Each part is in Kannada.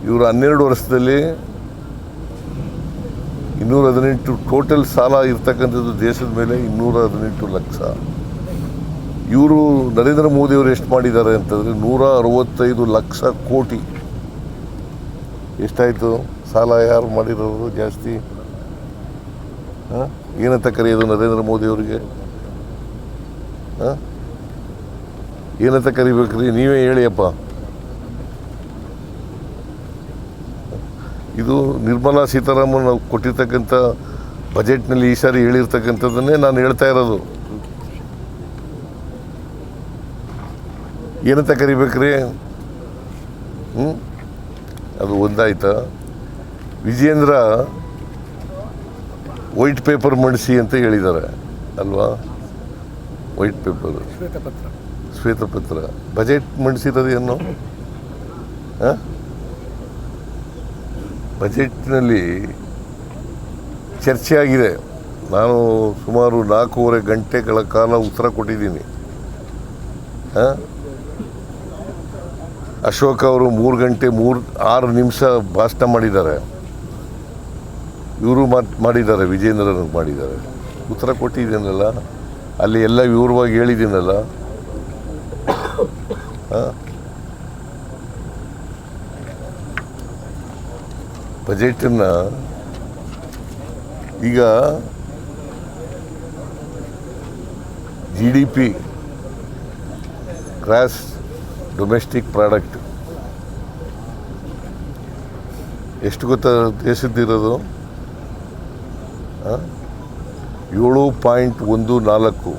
ಇವರು 12 ವರ್ಷದಲ್ಲಿ 218 ಟೋಟಲ್ ಸಾಲ ಇರ್ತಕ್ಕಂಥದ್ದು ದೇಶದ ಮೇಲೆ 218 ಲಕ್ಷ. ಇವರು ನರೇಂದ್ರ ಮೋದಿಯವರು ಎಷ್ಟು ಮಾಡಿದ್ದಾರೆ ಅಂತಂದರೆ 165 ಲಕ್ಷ ಕೋಟಿ. ಎಷ್ಟಾಯಿತು ಸಾಲ ಯಾರು ಮಾಡಿರೋದು ಜಾಸ್ತಿ? ಏನಂತ ಕರೆಯೋದು ನರೇಂದ್ರ ಮೋದಿಯವರಿಗೆ? ಏನಂತ ಕರಿಬೇಕ್ರಿ? ನೀವೇ ಹೇಳಿಯಪ್ಪ. ಇದು ನಿರ್ಮಲಾ ಸೀತಾರಾಮನ್ ಕೊಟ್ಟಿರ್ತಕ್ಕಂಥ ಬಜೆಟ್ನಲ್ಲಿ ಈ ಸಾರಿ ಹೇಳಿರ್ತಕ್ಕಂಥದ್ದನ್ನೇ ನಾನು ಹೇಳ್ತಾ ಇರೋದು. ಏನಂತ ಕರಿಬೇಕ್ರಿ? ಅದು ಒಂದಾಯ್ತಾ? ವಿಜೇಂದ್ರ ವೈಟ್ ಪೇಪರ್ ಮಂಡಿಸಿ ಅಂತ ಹೇಳಿದ್ದಾರೆ ಅಲ್ವಾ? ವೈಟ್ ಪೇಪರ್, ಶ್ವೇತಪತ್ರ. ಬಜೆಟ್ ಮಂಡಿಸಿರೋದೇನು? ಬಜೆಟ್ನಲ್ಲಿ ಚರ್ಚೆ ಆಗಿದೆ. ನಾನು ಸುಮಾರು 4.5 ಗಂಟೆಗಳ ಕಾಲ ಉತ್ತರ ಕೊಟ್ಟಿದ್ದೀನಿ. ಅಶೋಕ್ ಅವರು 3 ಗಂಟೆ 6 ನಿಮಿಷ ಭಾಷಣ ಮಾಡಿದ್ದಾರೆ. ಇವರು ಮಾಡಿದ್ದಾರೆ, ವಿಜೇಂದ್ರನಿಗೆ ಮಾಡಿದ್ದಾರೆ. ಉತ್ತರ ಕೊಟ್ಟಿದ್ದೀನಲ್ಲ, ಅಲ್ಲಿ ಎಲ್ಲ ವಿವರವಾಗಿ ಹೇಳಿದ್ದೀನಲ್ಲ. ಬಜೆಟನ್ನು ಈಗ GDP ಗ್ರಾಸ್ ಡೊಮೆಸ್ಟಿಕ್ ಪ್ರಾಡಕ್ಟ್ ಎಷ್ಟು ಗೊತ್ತಾ ದೇಶದ್ದಿರೋದು? 7.14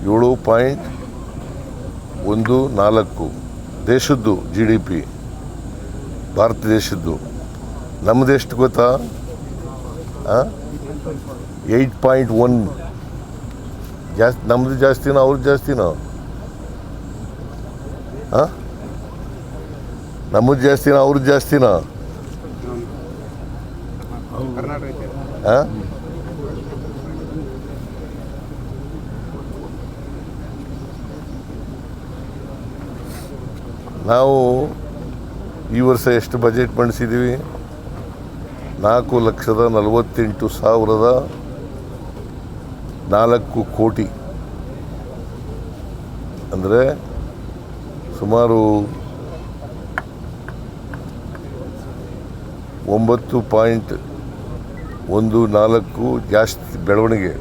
7.14 ದೇಶದ್ದು GDP, ಭಾರತ ದೇಶದ್ದು. ನಮ್ಮದು ಎಷ್ಟು ಗೊತ್ತಾ? 8.1. ಜಾಸ್ತಿ. ನಮ್ಮದು ಜಾಸ್ತಿನೋ ಅವ್ರದ್ದು ಜಾಸ್ತಿನೋ? ನಮ್ಮದು ಜಾಸ್ತಿನೋ ಅವ್ರದ್ದು ಜಾಸ್ತಿನೋ? ನಾವು ಈ ವರ್ಷ ಎಷ್ಟು ಬಜೆಟ್ ಮಂಡಿಸಿದ್ದೀವಿ? 4,48,004 ಕೋಟಿ. ಅಂದರೆ ಸುಮಾರು 9.14 ಜಾಸ್ತಿ ಬೆಳವಣಿಗೆ.